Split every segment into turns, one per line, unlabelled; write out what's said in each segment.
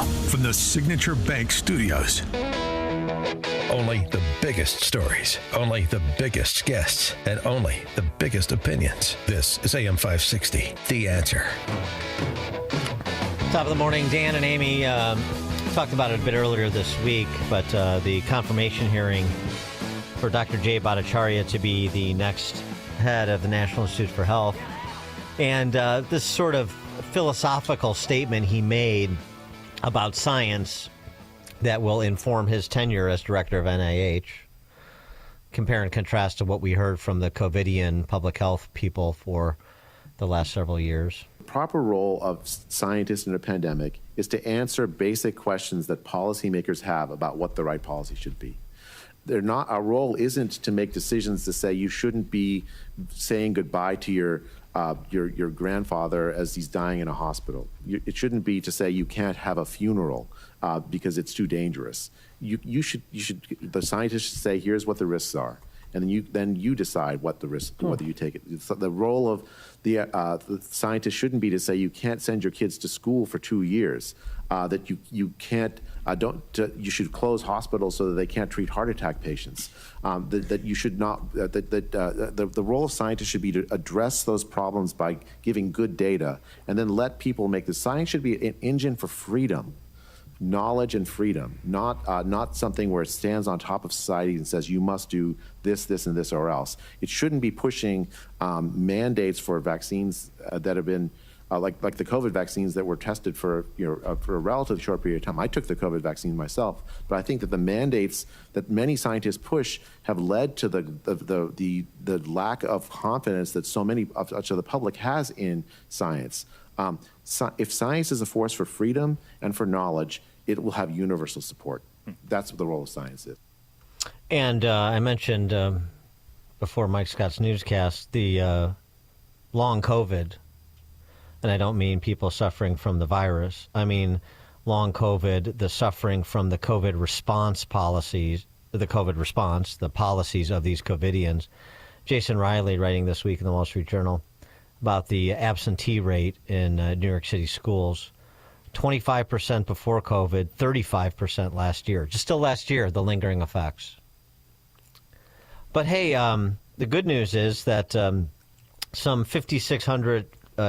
Now, from the Signature Bank Studios.
Only the biggest stories, only the biggest guests, and only the biggest opinions. This is AM 560, The Answer.
Top of the morning, Dan and Amy talked about it a bit earlier this week, but the confirmation hearing for Dr. J. Bhattacharya to be the next head of the National Institute for Health. And this sort of philosophical statement he made about science that will inform his tenure as director of NIH. Compare and contrast to what we heard from the COVIDian public health people for the last several years.
The proper role of scientists in a pandemic is to answer basic questions that policymakers have about what the right policy should be. Our role isn't to make decisions to say you shouldn't be saying goodbye to your grandfather as he's dying in a hospital. It shouldn't be to say you can't have a funeral because it's too dangerous. The scientists should say, here's what the risks are, and then you decide what the risk, whether you take it. The role of the scientist shouldn't be to say you can't send your kids to school for 2 years, that you can't you should close hospitals so that they can't treat heart attack patients. That you should not. The role of scientists should be to address those problems by giving good data, and then let people make the science should be an engine for freedom. Knowledge and freedom, not something where it stands on top of society and says you must do this, this, and this, or else. It shouldn't be pushing mandates for vaccines that have been like the COVID vaccines that were tested for a relatively short period of time. I took the COVID vaccine myself, but I think that the mandates that many scientists push have led to the lack of confidence that so many of the public has in science. If science is a force for freedom and for knowledge, it will have universal support. That's what the role of science is.
And I mentioned before Mike Scott's newscast the long COVID, and I don't mean people suffering from the virus. I mean long COVID, the suffering from the COVID response policies, the policies of these COVIDians. Jason Riley writing this week in the Wall Street Journal about the absentee rate in New York City schools. 25% before COVID, 35% last year. Just still last year, the lingering effects. But hey, the good news is that some 5,600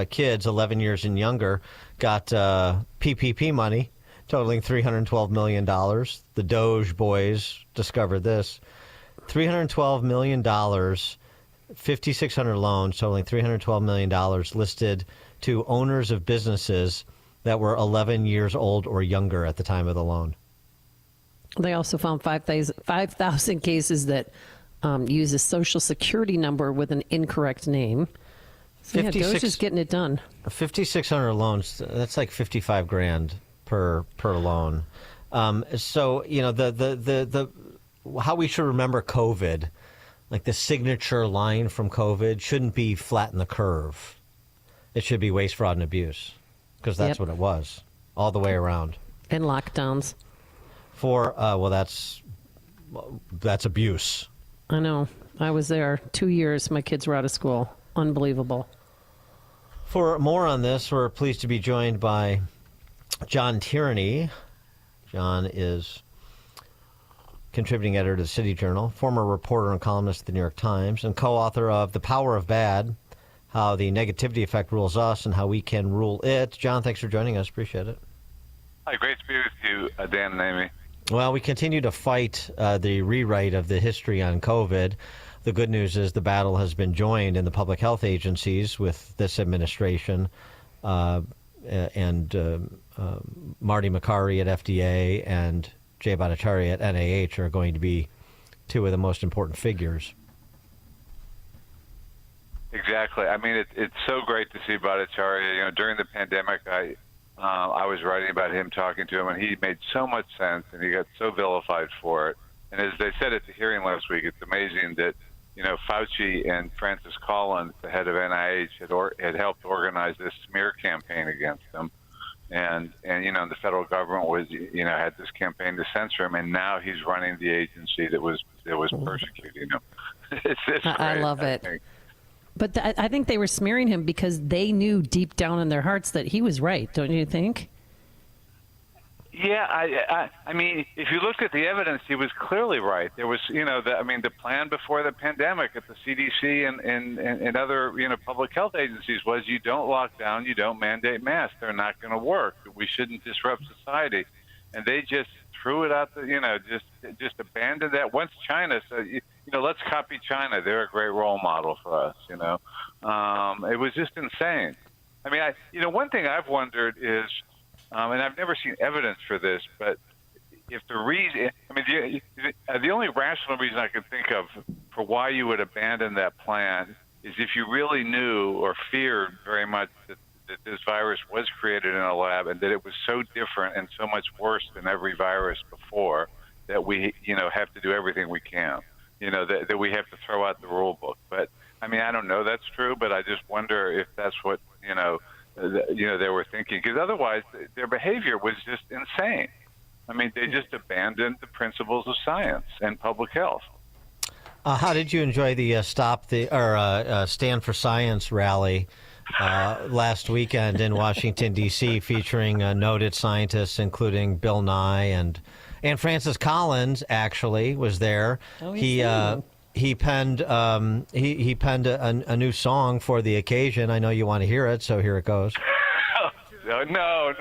kids, 11 years and younger, got PPP money totaling $312 million. The Doge boys discovered this. $312 million, 5,600 loans totaling $312 million listed to owners of businesses that were 11 years old or younger at the time of the loan.
They also found 5,000 cases that use a social security number with an incorrect name. So yeah, Doge is getting it done. 5,600
loans, that's like $55,000 per loan. So, the how we should remember COVID, like the signature line from COVID, shouldn't be flatten the curve. It should be waste, fraud, and abuse, because that's what it was all the way around.
And lockdowns.
That's abuse.
I know. I was there 2 years. My kids were out of school. Unbelievable.
For more on this, we're pleased to be joined by John Tierney. John is contributing editor to the City Journal, former reporter and columnist at the New York Times, and co-author of The Power of Bad, How the Negativity Effect Rules Us and How We Can Rule It. John, thanks for joining us. Appreciate it.
Hi, great to be with you, Dan and Amy.
Well, we continue to fight the rewrite of the history on COVID. The good news is the battle has been joined in the public health agencies with this administration, and Marty Makary at FDA and Jay Bhattacharya at NIH are going to be two of the most important figures.
Exactly. I mean, it's so great to see Bhattacharya. During the pandemic, I was writing about him, talking to him, and he made so much sense, and he got so vilified for it. And as they said at the hearing last week, it's amazing that Fauci and Francis Collins, the head of NIH, had helped organize this smear campaign against him, and the federal government was had this campaign to censor him, and now he's running the agency that was persecuting him. It's great,
I love it. But I think they were smearing him because they knew deep down in their hearts that he was right, don't you think?
Yeah, I mean, if you looked at the evidence, he was clearly right. There was, the plan before the pandemic at the CDC and other, public health agencies was you don't lock down, you don't mandate masks. They're not going to work. We shouldn't disrupt society. And they just threw it out, just abandoned that. Once China said, let's copy China. They're a great role model for us, It was just insane. I mean, one thing I've wondered is, and I've never seen evidence for this, but if the reason, the only rational reason I can think of for why you would abandon that plan is if you really knew or feared very much that this virus was created in a lab and that it was so different and so much worse than every virus before that we, have to do everything we can, that we have to throw out the rule book. But, I don't know that's true, but I just wonder if that's what, they were thinking, because otherwise their behavior was just insane. They just abandoned the principles of science and public health.
How did you enjoy the Stand for Science rally last weekend in Washington, D.C., featuring noted scientists, including Bill Nye and Francis Collins? Actually, was there. Oh, He penned he penned a new song for the occasion. I know you want to hear it, so here it goes.
No.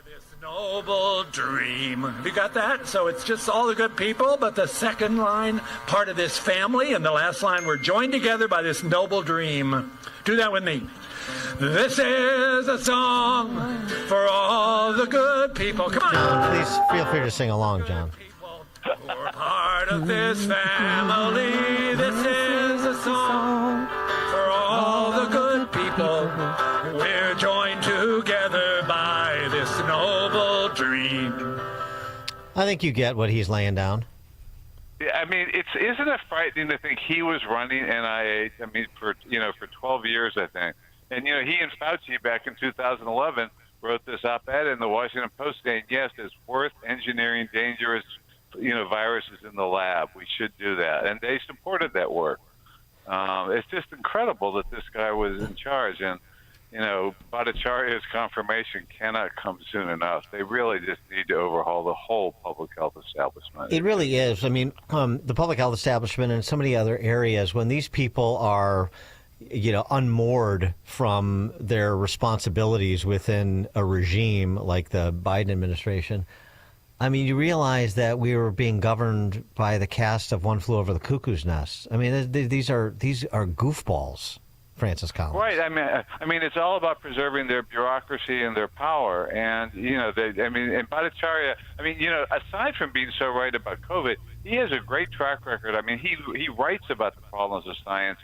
This noble dream. Have you got that? So it's just all the good people, but the second line, part of this family, and the last line, we're joined together by this noble dream. Do that with me. This is a song for all the good people. Come on.
John, please feel free to sing along, John.
We're part of this family. This is a song for all the good people. We're joined together by this noble dream.
I think you get what he's laying down.
Yeah, isn't it frightening to think he was running NIH? For 12 years, I think. And he and Fauci back in 2011 wrote this op-ed in the Washington Post saying, yes, it's worth engineering dangerous viruses in the lab. We should do that. And they supported that work. It's just incredible that this guy was in charge. And, Bhattacharya's confirmation cannot come soon enough. They really just need to overhaul the whole public health establishment.
It really is. The public health establishment and so many other areas, when these people are, unmoored from their responsibilities within a regime like the Biden administration, you realize that we were being governed by the cast of One Flew Over the Cuckoo's Nest. These are goofballs, Francis Collins.
Right. It's all about preserving their bureaucracy and their power. And, and Bhattacharya, aside from being so right about COVID, he has a great track record. He writes about the problems of science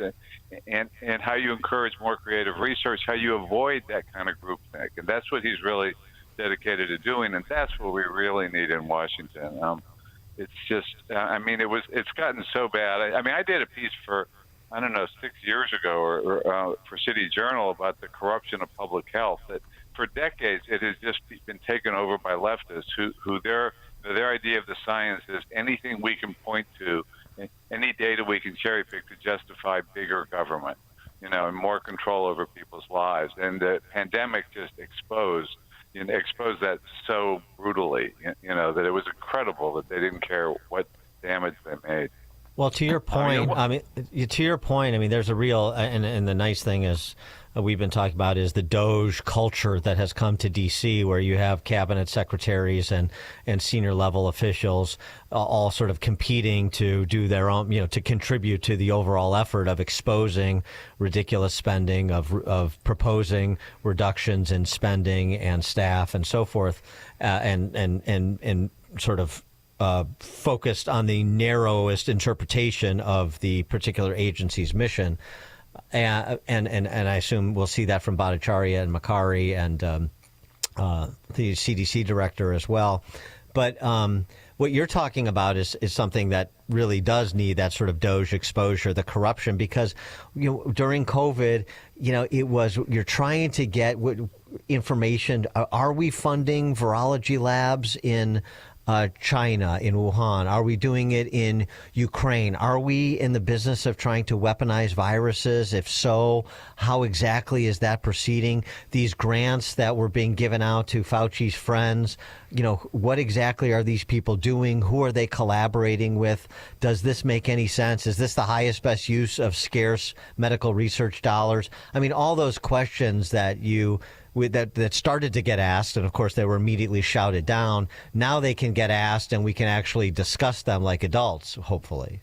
and how you encourage more creative research, how you avoid that kind of groupthink. And that's what he's really dedicated to doing, and that's what we really need in Washington. It's just, it's gotten so bad. I did a piece for, 6 years ago or for City Journal about the corruption of public health. That for decades it has just been taken over by leftists who their idea of the science is anything we can point to, any data we can cherry pick to justify bigger government, and more control over people's lives. And the pandemic just exposed that so brutally, that it was incredible that they didn't care what damage they made.
Well, to your point, there's a real, and the nice thing is we've been talking about is the Doge culture that has come to D.C., where you have cabinet secretaries and senior level officials all sort of competing to do their own, to contribute to the overall effort of exposing ridiculous spending, of proposing reductions in spending and staff and so forth, and sort of focused on the narrowest interpretation of the particular agency's mission. And I assume we'll see that from Bhattacharya and Makari and the CDC director as well. But what you're talking about is something that really does need that sort of Doge exposure, the corruption, because during COVID, it was you're trying to get information. Are we funding virology labs in China, in Wuhan? Are we doing it in Ukraine? Are we in the business of trying to weaponize viruses? If so, how exactly is that proceeding? These grants that were being given out to Fauci's friends, what exactly are these people doing? Who are they collaborating with? Does this make any sense? Is this the highest, best use of scarce medical research dollars? I mean, all those questions that that started to get asked, and of course they were immediately shouted down. Now they can get asked, and we can actually discuss them like adults, hopefully.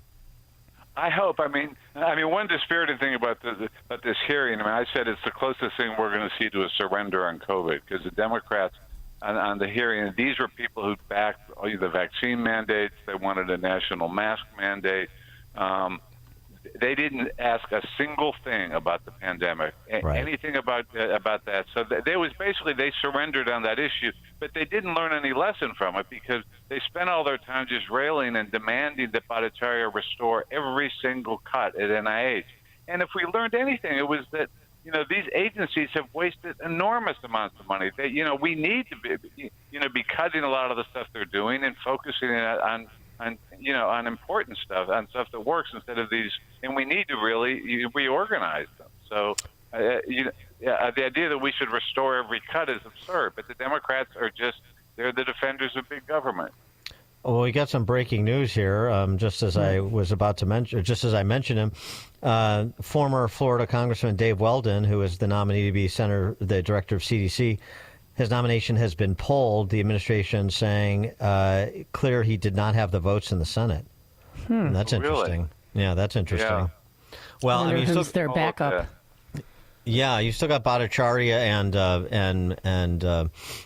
I hope. I mean, one dispiriting thing about this hearing. I said it's the closest thing we're going to see to a surrender on COVID, because the Democrats on the hearing, these were people who backed the vaccine mandates. They wanted a national mask mandate. They didn't ask a single thing about the pandemic, anything about that. So they surrendered on that issue, but they didn't learn any lesson from it, because they spent all their time just railing and demanding that Bhattacharya restore every single cut at NIH. And if we learned anything, it was that these agencies have wasted enormous amounts of money. We need to be cutting a lot of the stuff they're doing and focusing on important stuff, on stuff that works instead of these. And we need to really reorganize them. So, the idea that we should restore every cut is absurd. But the Democrats they're the defenders of big government.
Well, we got some breaking news here. Just as I mentioned him, former Florida Congressman Dave Weldon, who is the nominee to be the director of CDC, his nomination has been pulled. The administration saying clear he did not have the votes in the Senate. That's interesting.
Really?
Yeah, that's interesting.
Yeah.
Well, I mean,
who's their backup?
Yeah, you still got Bhattacharya and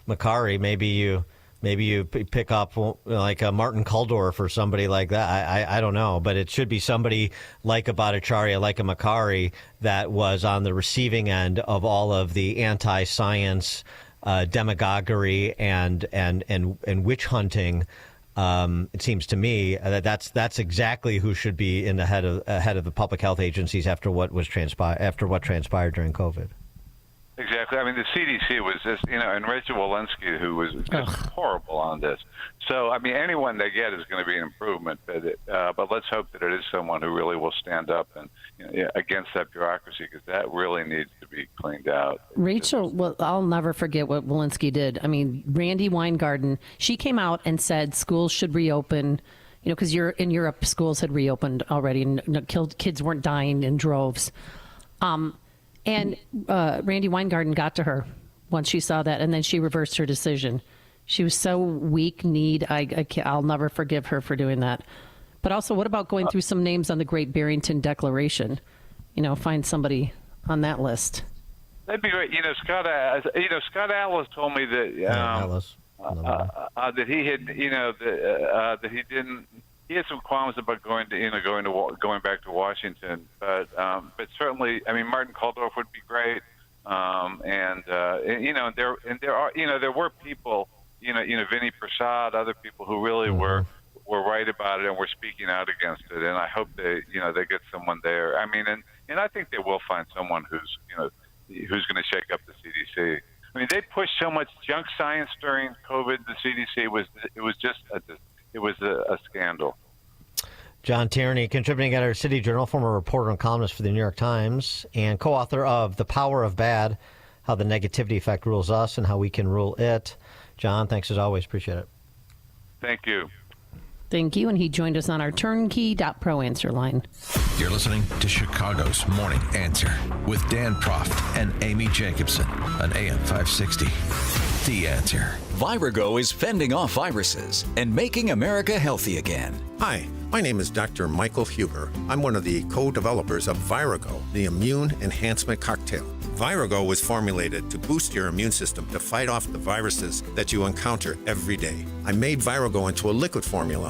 Makari. Maybe you pick up like a Martin Kulldorff or somebody like that. I don't know, but it should be somebody like a Bhattacharya, like a Makari, that was on the receiving end of all of the anti-science demagoguery and witch hunting. It seems to me that that's exactly who should be in the head of the public health agencies after what transpired during COVID.
Exactly. I mean, the CDC was just, and Rachel Walensky, who was just horrible on this. So, I mean, anyone they get is going to be an improvement. But let's hope that it is someone who really will stand up and against that bureaucracy, because that really needs to be cleaned out.
Rachel, well, I'll never forget what Walensky did. I mean, Randi Weingarten, she came out and said schools should reopen. Because in Europe, schools had reopened already, and kids weren't dying in droves. And Randi Weingarten got to her once she saw that, and then she reversed her decision. She was so weak-kneed. I'll never forgive her for doing that. But also, what about going through some names on the Great Barrington Declaration? Find somebody on that list.
That'd be great. Scott Atlas told me that that he had, that he didn't. He had some qualms about going back to Washington, but certainly, I mean, Martin Kulldorff would be great, and there were people, Vinny Prasad, other people who really were right about it and were speaking out against it, and I hope they get someone there. I mean, and I think they will find someone who's going to shake up the CDC. I mean, they pushed so much junk science during COVID. The CDC was a scandal.
John Tierney, contributing editor, City Journal, former reporter and columnist for the New York Times, and co-author of The Power of Bad, How the Negativity Effect Rules Us and How We Can Rule It. John, thanks as always. Appreciate it.
Thank you.
Thank you. And he joined us on our turnkey.pro answer line.
You're listening to Chicago's Morning Answer with Dan Proft and Amy Jacobson on AM 560. The Answer.
Virago is fending off viruses and making America healthy again.
Hi, my name is Dr. Michael Huber. I'm one of the co-developers of Virago, the immune enhancement cocktail. Virago was formulated to boost your immune system to fight off the viruses that you encounter every day. I made Virago into a liquid formula